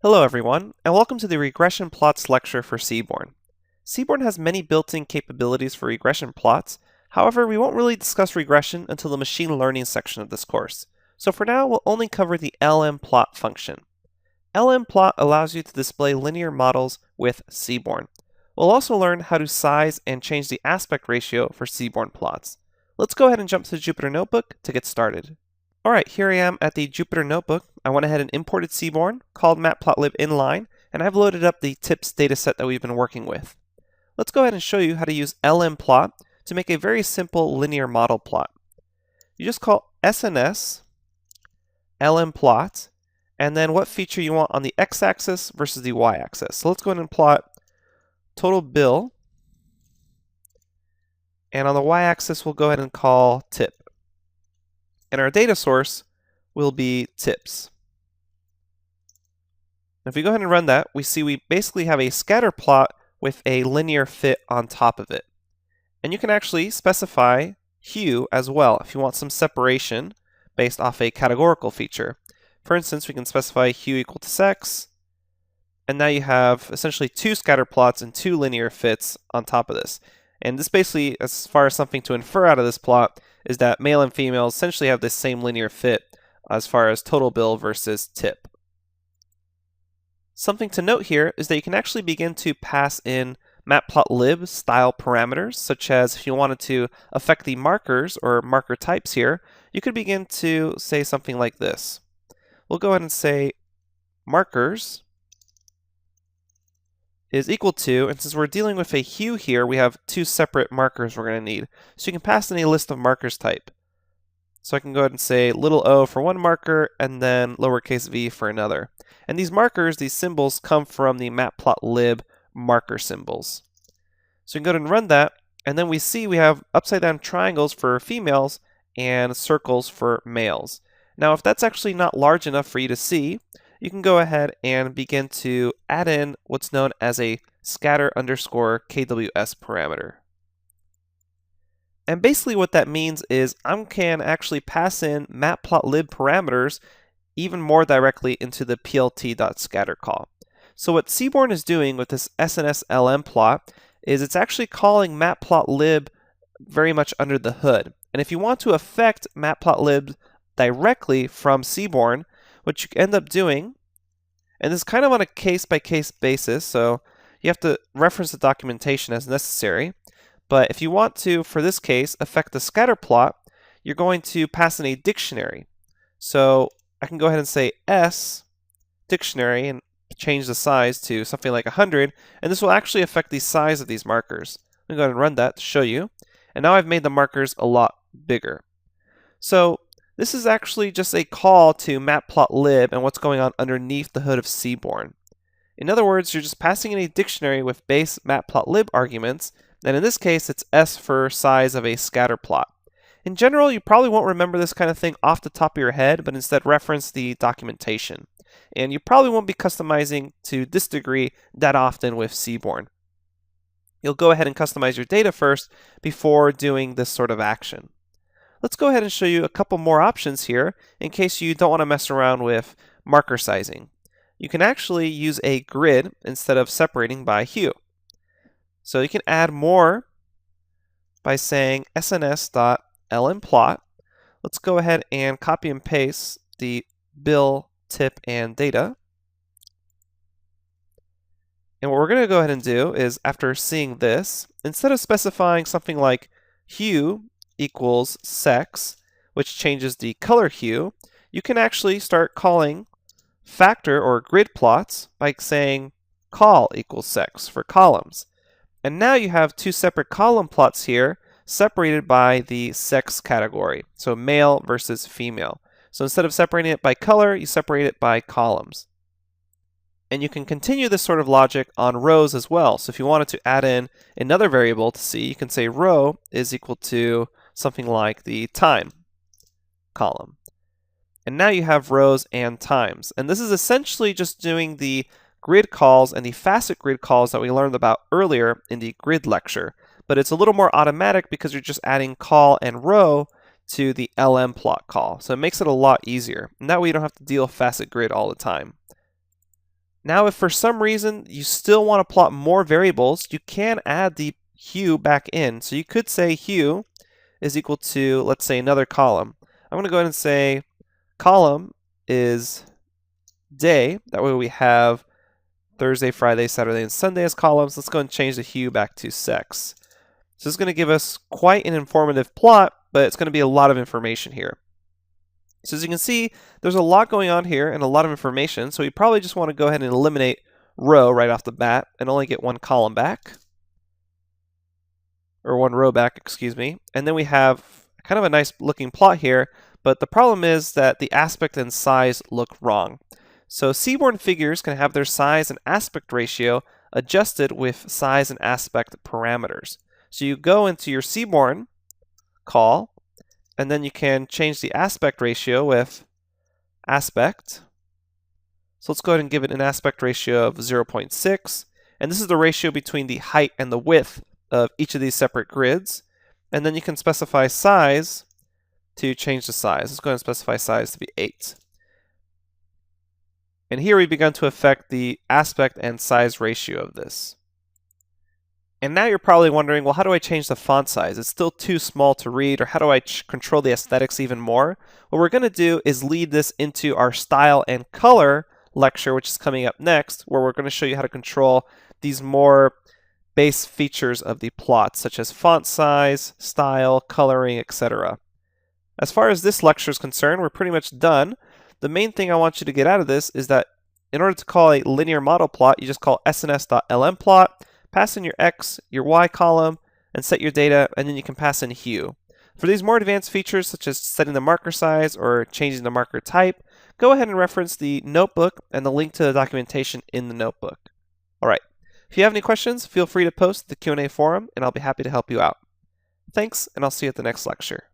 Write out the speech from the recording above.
Hello everyone, and welcome to the Regression Plots lecture for Seaborn. Seaborn has many built-in capabilities for regression plots. However, we won't really discuss regression until the machine learning section of this course. So for now, we'll only cover the lmplot function. lmplot allows you to display linear models with Seaborn. We'll also learn how to size and change the aspect ratio for Seaborn plots. Let's go ahead and jump to the Jupyter Notebook to get started. Alright, here I am at the Jupyter Notebook. I went ahead and imported Seaborn, called matplotlib inline, and I've loaded up the tips dataset that we've been working with. Let's go ahead and show you how to use lmplot to make a very simple linear model plot. You just call SNS lmplot, and then what feature you want on the x-axis versus the y-axis. So let's go ahead and plot total bill, and on the y-axis we'll go ahead and call tip. And our data source will be tips. If we go ahead and run that, we see we basically have a scatter plot with a linear fit on top of it. And you can actually specify hue as well if you want some separation based off a categorical feature. For instance, we can specify hue equal to sex, and now you have essentially two scatter plots and two linear fits on top of this. And this basically, as far as something to infer out of this plot, is that male and female essentially have the same linear fit as far as total bill versus tip. Something to note here is that you can actually begin to pass in matplotlib style parameters, such as if you wanted to affect the markers or marker types here, you could begin to say something like this. We'll go ahead and say markers is equal to, and since we're dealing with a hue here, we have two separate markers we're going to need. So you can pass in a list of markers type. So I can go ahead and say little o for one marker and then lowercase v for another. And these markers, these symbols, come from the matplotlib marker symbols. So we can go ahead and run that, and then we see we have upside down triangles for females and circles for males. Now if that's actually not large enough for you to see, you can go ahead and begin to add in what's known as a scatter underscore KWS parameter. And basically what that means is I can actually pass in matplotlib parameters even more directly into the plt.scatter call. So what Seaborn is doing with this SNS lmplot is it's actually calling matplotlib very much under the hood. And if you want to affect matplotlib directly from Seaborn, what you end up doing, and this is kind of on a case-by-case basis, so you have to reference the documentation as necessary, but if you want to, for this case, affect the scatter plot, you're going to pass in a dictionary. So I can go ahead and say S dictionary and change the size to something like 100, and this will actually affect the size of these markers. I'm going to go ahead and run that to show you, and now I've made the markers a lot bigger. So this is actually just a call to matplotlib and what's going on underneath the hood of Seaborn. In other words, you're just passing in a dictionary with base matplotlib arguments, and in this case it's S for size of a scatter plot. In general, you probably won't remember this kind of thing off the top of your head, but instead reference the documentation. And you probably won't be customizing to this degree that often with Seaborn. You'll go ahead and customize your data first before doing this sort of action. Let's go ahead and show you a couple more options here in case you don't want to mess around with marker sizing. You can actually use a grid instead of separating by hue. So you can add more by saying sns.lmplot. Let's go ahead and copy and paste the bill, tip, and data. And what we're going to go ahead and do is, after seeing this, instead of specifying something like hue equals sex, which changes the color hue, you can actually start calling factor or grid plots by saying col equals sex for columns. And now you have two separate column plots here separated by the sex category, so male versus female. So instead of separating it by color, you separate it by columns. And you can continue this sort of logic on rows as well. So if you wanted to add in another variable to see, you can say row is equal to something like the time column. And now you have rows and times. And this is essentially just doing the grid calls and the facet grid calls that we learned about earlier in the grid lecture. But it's a little more automatic because you're just adding col and row to the lmplot call. So it makes it a lot easier. And that way you don't have to deal with facet grid all the time. Now, if for some reason you still want to plot more variables, you can add the hue back in. So you could say hue is equal to, let's say, another column. I'm going to go ahead and say column is day. That way we have Thursday, Friday, Saturday, and Sunday as columns. Let's go and change the hue back to sex. So this is going to give us quite an informative plot, but it's going to be a lot of information here. So as you can see, there's a lot going on here and a lot of information, so we probably just want to go ahead and eliminate row right off the bat and only get one column back. Or one row back, excuse me. And then we have kind of a nice looking plot here, but the problem is that the aspect and size look wrong. So seaborn figures can have their size and aspect ratio adjusted with size and aspect parameters. So you go into your seaborn call, and then you can change the aspect ratio with aspect. So let's go ahead and give it an aspect ratio of 0.6. And this is the ratio between the height and the width of each of these separate grids. And then you can specify size to change the size. Let's go ahead and specify size to be 8. And here we've begun to affect the aspect and size ratio of this. And now you're probably wondering, well, how do I change the font size? It's still too small to read, or how do I control the aesthetics even more? What we're going to do is lead this into our style and color lecture, which is coming up next, where we're going to show you how to control these more base features of the plot, such as font size, style, coloring, etc. As far as this lecture is concerned, we're pretty much done. The main thing I want you to get out of this is that in order to call a linear model plot, you just call sns.lmplot, pass in your x, your y column, and set your data, and then you can pass in hue. For these more advanced features, such as setting the marker size or changing the marker type, go ahead and reference the notebook and the link to the documentation in the notebook. All right. If you have any questions, feel free to post the Q&A forum, and I'll be happy to help you out. Thanks, and I'll see you at the next lecture.